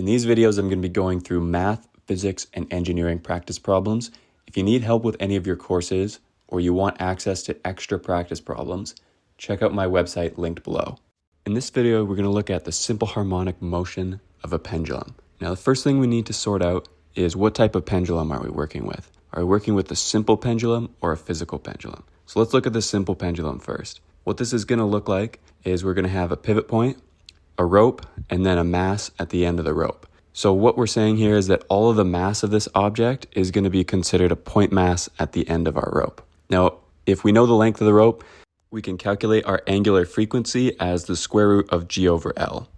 In these videos, I'm going to be going through math, physics, and engineering practice problems. If you need help with any of your courses, or you want access to extra practice problems, check out my website linked below. In this video, we're going to look at the simple harmonic motion of a pendulum. Now, the first thing we need to sort out is what type of pendulum are we working with? Are we working with a simple pendulum or a physical pendulum? So let's look at the simple pendulum first. What this is going to look like is we're going to have a pivot point, a rope, and then a mass at the end of the rope. So what we're saying here is that all of the mass of this object is going to be considered a point mass at the end of our rope. Now, if we know the length of the rope, we can calculate our angular frequency as the square root of G over L,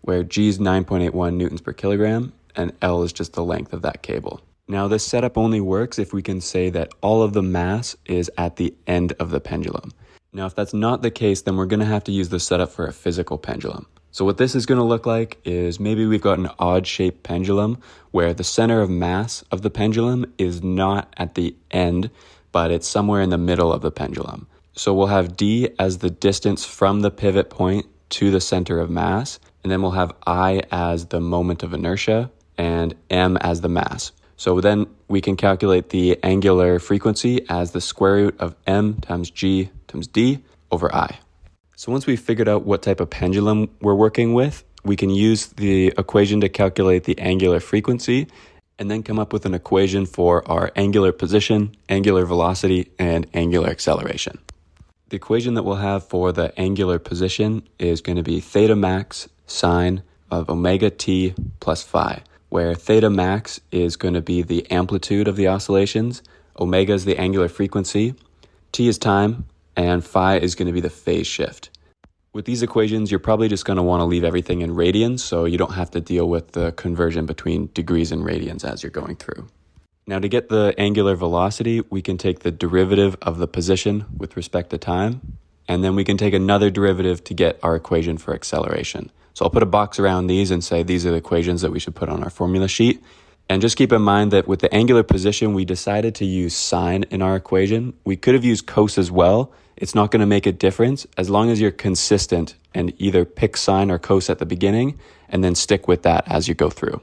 where G is 9.81 newtons per kilogram, and L is just the length of that cable. Now, this setup only works if we can say that all of the mass is at the end of the pendulum. Now, if that's not the case, then we're going to have to use the setup for a physical pendulum. So what this is going to look like is maybe we've got an odd-shaped pendulum where the center of mass of the pendulum is not at the end, but it's somewhere in the middle of the pendulum. So we'll have D as the distance from the pivot point to the center of mass, and then we'll have I as the moment of inertia and M as the mass. So then we can calculate the angular frequency as the square root of M times G times D over I. So once we've figured out what type of pendulum we're working with, we can use the equation to calculate the angular frequency and then come up with an equation for our angular position, angular velocity, and angular acceleration. The equation that we'll have for the angular position is going to be theta max sine of omega t plus phi, where theta max is going to be the amplitude of the oscillations, omega is the angular frequency, t is time, and phi is going to be the phase shift. With these equations, you're probably just going to want to leave everything in radians, so you don't have to deal with the conversion between degrees and radians as you're going through. Now, to get the angular velocity, we can take the derivative of the position with respect to time, and then we can take another derivative to get our equation for acceleration. So I'll put a box around these and say these are the equations that we should put on our formula sheet. And just keep in mind that with the angular position, we decided to use sine in our equation. We could have used cos as well. It's not going to make a difference as long as you're consistent and either pick sine or cos at the beginning and then stick with that as you go through.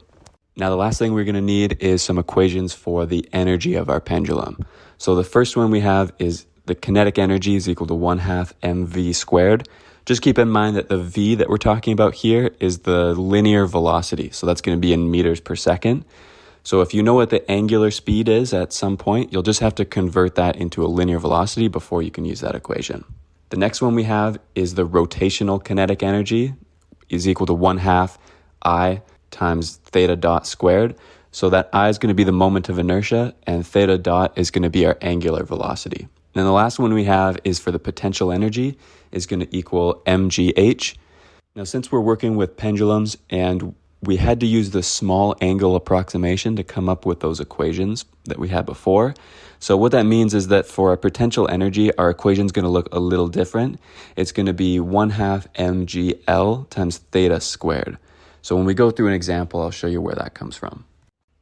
Now, the last thing we're going to need is some equations for the energy of our pendulum. So the first one we have is the kinetic energy is equal to 1/2 mv squared. Just keep in mind that the v that we're talking about here is the linear velocity. So that's going to be in meters per second. So if you know what the angular speed is at some point, you'll just have to convert that into a linear velocity before you can use that equation. The next one we have is the rotational kinetic energy is equal to 1/2 I times theta dot squared. So that I is going to be the moment of inertia and theta dot is going to be our angular velocity. And the last one we have is for the potential energy is going to equal mgh. Now, since we're working with pendulums and we had to use the small angle approximation to come up with those equations that we had before. So what that means is that for our potential energy, our equation is going to look a little different. It's going to be 1/2 mgl times theta squared. So when we go through an example, I'll show you where that comes from.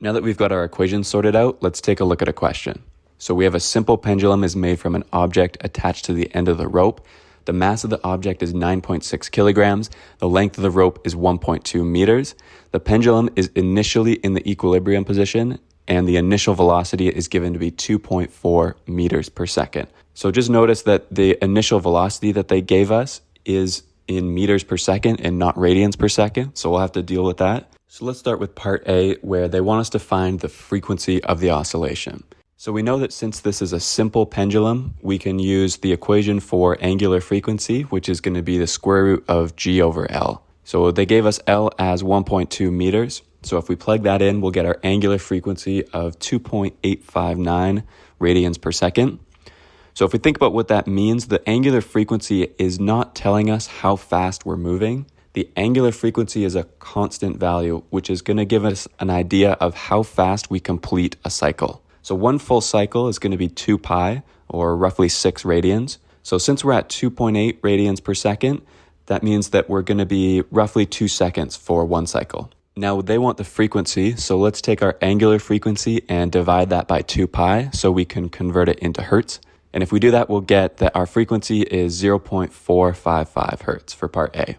Now that we've got our equations sorted out, let's take a look at a question. So we have a simple pendulum is made from an object attached to the end of the rope. The mass of the object is 9.6 kilograms. The length of the rope is 1.2 meters. The pendulum is initially in the equilibrium position, and the initial velocity is given to be 2.4 meters per second. So just notice that the initial velocity that they gave us is in meters per second and not radians per second. So we'll have to deal with that. So let's start with part A, where they want us to find the frequency of the oscillation. So we know that since this is a simple pendulum, we can use the equation for angular frequency, which is going to be the square root of G over L. So they gave us L as 1.2 meters. So if we plug that in, we'll get our angular frequency of 2.859 radians per second. So if we think about what that means, the angular frequency is not telling us how fast we're moving. The angular frequency is a constant value, which is going to give us an idea of how fast we complete a cycle. So one full cycle is going to be 2 pi, or roughly 6 radians. So since we're at 2.8 radians per second, that means that we're going to be roughly 2 seconds for one cycle. Now they want the frequency, so let's take our angular frequency and divide that by 2 pi so we can convert it into hertz. And if we do that, we'll get that our frequency is 0.455 hertz for part A.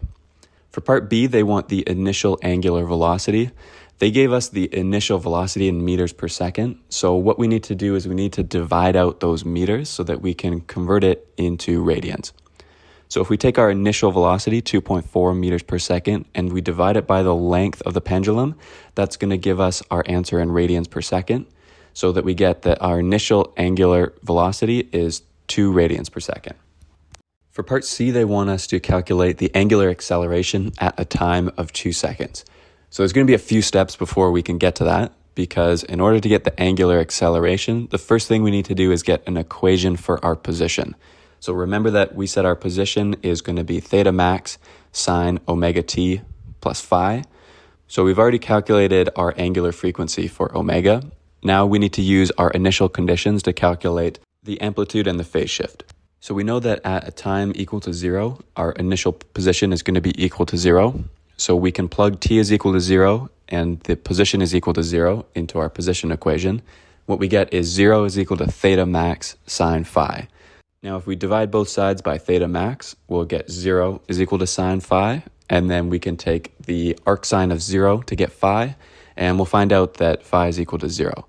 For part B, they want the initial angular velocity. They gave us the initial velocity in meters per second. So what we need to do is we need to divide out those meters so that we can convert it into radians. So if we take our initial velocity, 2.4 meters per second, and we divide it by the length of the pendulum, that's going to give us our answer in radians per second, so that we get that our initial angular velocity is 2 radians per second. For part C, they want us to calculate the angular acceleration at a time of 2 seconds. So there's going to be a few steps before we can get to that, because in order to get the angular acceleration, the first thing we need to do is get an equation for our position. So remember that we said our position is going to be theta max sine omega t plus phi. So we've already calculated our angular frequency for omega. Now we need to use our initial conditions to calculate the amplitude and the phase shift. So we know that at a time equal to 0, our initial position is going to be equal to 0. So we can plug t is equal to 0 and the position is equal to 0 into our position equation. What we get is 0 is equal to theta max sine phi. Now, if we divide both sides by theta max, we'll get 0 is equal to sine phi, and then we can take the arc sine of 0 to get phi, and we'll find out that phi is equal to 0.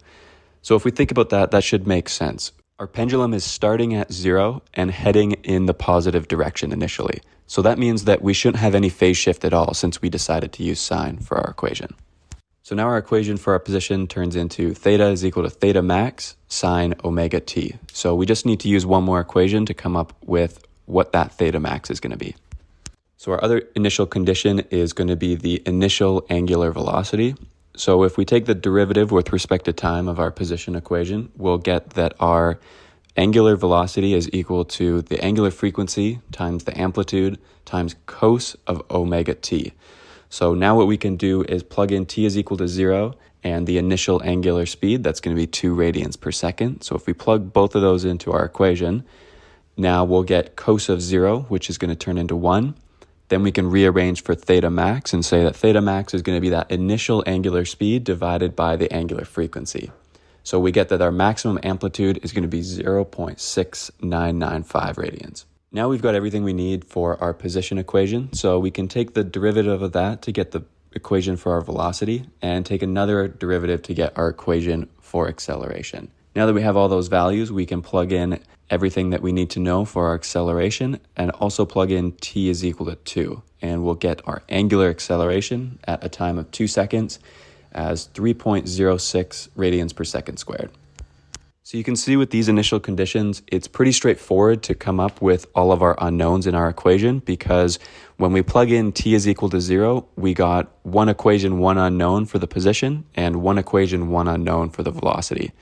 So if we think about that, that should make sense. Our pendulum is starting at 0 and heading in the positive direction initially. So that means that we shouldn't have any phase shift at all since we decided to use sine for our equation. So now our equation for our position turns into theta is equal to theta max sine omega t. So we just need to use one more equation to come up with what that theta max is going to be. So our other initial condition is going to be the initial angular velocity. So if we take the derivative with respect to time of our position equation, we'll get that our angular velocity is equal to the angular frequency times the amplitude times cos of omega t. So now what we can do is plug in t is equal to 0 and the initial angular speed, that's going to be 2 radians per second. So if we plug both of those into our equation, now we'll get cos of 0, which is going to turn into 1. Then we can rearrange for theta max and say that theta max is going to be that initial angular speed divided by the angular frequency. So we get that our maximum amplitude is going to be 0.6995 radians. Now we've got everything we need for our position equation, so we can take the derivative of that to get the equation for our velocity and take another derivative to get our equation for acceleration. Now that we have all those values, we can plug in everything that we need to know for our acceleration and also plug in t is equal to 2, and we'll get our angular acceleration at a time of 2 seconds as 3.06 radians per second squared. So you can see with these initial conditions, it's pretty straightforward to come up with all of our unknowns in our equation, because when we plug in t is equal to 0, we got one equation, one unknown for the position, and one equation, one unknown for the velocity.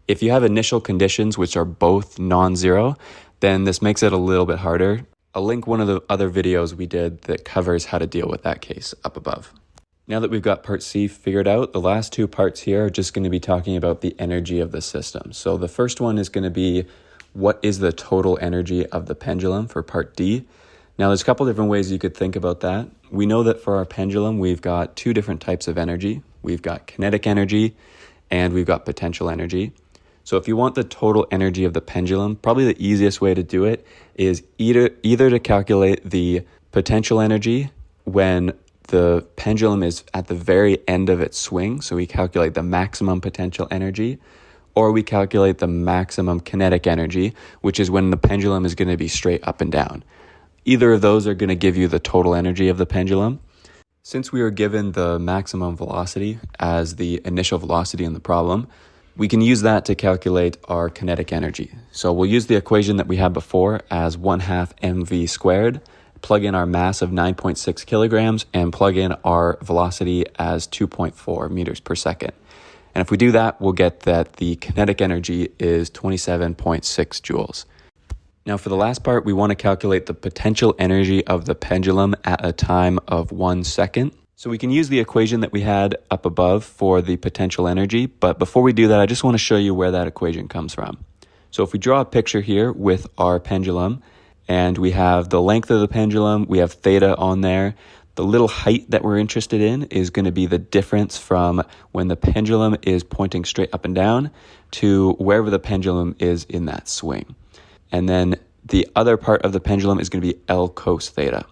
If you have initial conditions which are both non-zero, then this makes it a little bit harder. I'll link one of the other videos we did that covers how to deal with that case up above. Now that we've got part C figured out, the last two parts here are just going to be talking about the energy of the system. So the first one is going to be what is the total energy of the pendulum for part D. Now there's a couple different ways you could think about that. We know that for our pendulum, we've got two different types of energy. We've got kinetic energy and we've got potential energy. So if you want the total energy of the pendulum, probably the easiest way to do it is either to calculate the potential energy when the pendulum is at the very end of its swing, so we calculate the maximum potential energy, or we calculate the maximum kinetic energy, which is when the pendulum is going to be straight up and down. Either of those are going to give you the total energy of the pendulum. Since we were given the maximum velocity as the initial velocity in the problem, we can use that to calculate our kinetic energy. So we'll use the equation that we had before as 1/2 mv squared, plug in our mass of 9.6 kilograms, and plug in our velocity as 2.4 meters per second. And if we do that, we'll get that the kinetic energy is 27.6 joules. Now for the last part, we want to calculate the potential energy of the pendulum at a time of 1 second. So we can use the equation that we had up above for the potential energy, but before we do that, I just want to show you where that equation comes from. So if we draw a picture here with our pendulum, and we have the length of the pendulum, we have theta on there. The little height that we're interested in is going to be the difference from when the pendulum is pointing straight up and down to wherever the pendulum is in that swing. And then the other part of the pendulum is going to be L cos theta.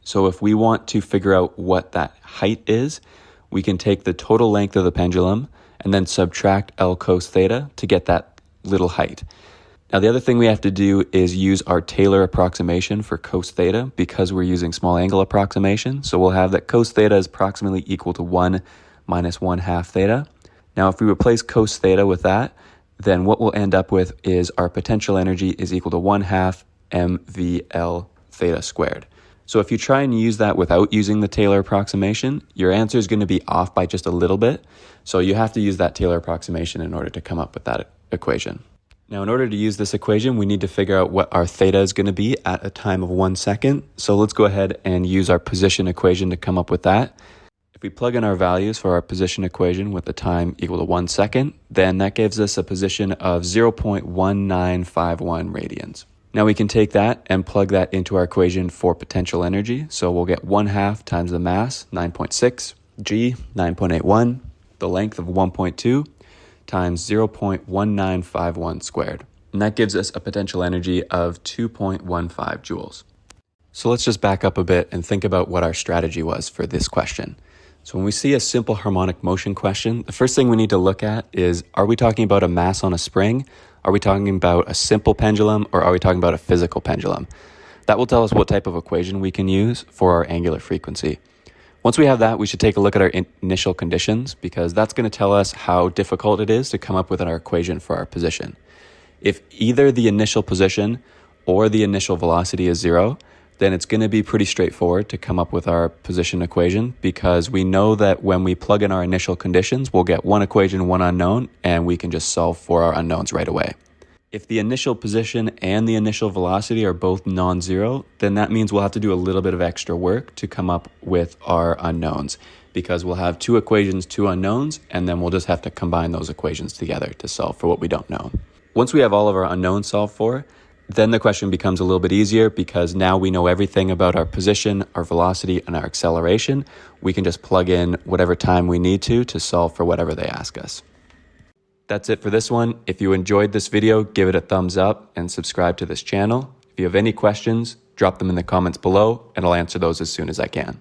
So if we want to figure out what that height is, we can take the total length of the pendulum and then subtract L cos theta to get that little height. Now, the other thing we have to do is use our Taylor approximation for cos theta because we're using small angle approximation. So we'll have that cos theta is approximately equal to 1 minus 1/2 theta. Now, if we replace cos theta with that, then what we'll end up with is our potential energy is equal to 1/2 mvl theta squared. So if you try and use that without using the Taylor approximation, your answer is going to be off by just a little bit. So you have to use that Taylor approximation in order to come up with that equation. Now, in order to use this equation, we need to figure out what our theta is going to be at a time of 1 second. So let's go ahead and use our position equation to come up with that. If we plug in our values for our position equation with the time equal to 1 second, then that gives us a position of 0.1951 radians. Now we can take that and plug that into our equation for potential energy. So we'll get 1/2 times the mass, 9.6, g, 9.81, the length of 1.2, times 0.1951 squared. And that gives us a potential energy of 2.15 joules. So let's just back up a bit and think about what our strategy was for this question. So when we see a simple harmonic motion question, the first thing we need to look at is, are we talking about a mass on a spring? Are we talking about a simple pendulum, or are we talking about a physical pendulum? That will tell us what type of equation we can use for our angular frequency. Once we have that, we should take a look at our initial conditions, because that's going to tell us how difficult it is to come up with our equation for our position. If either the initial position or the initial velocity is 0, then it's going to be pretty straightforward to come up with our position equation, because we know that when we plug in our initial conditions, we'll get one equation, one unknown, and we can just solve for our unknowns right away. If the initial position and the initial velocity are both non-zero, then that means we'll have to do a little bit of extra work to come up with our unknowns, because we'll have 2 equations, 2 unknowns, and then we'll just have to combine those equations together to solve for what we don't know. Once we have all of our unknowns solved for, then the question becomes a little bit easier, because now we know everything about our position, our velocity, and our acceleration. We can just plug in whatever time we need to solve for whatever they ask us. That's it for this one. If you enjoyed this video, give it a thumbs up and subscribe to this channel. If you have any questions, drop them in the comments below and I'll answer those as soon as I can.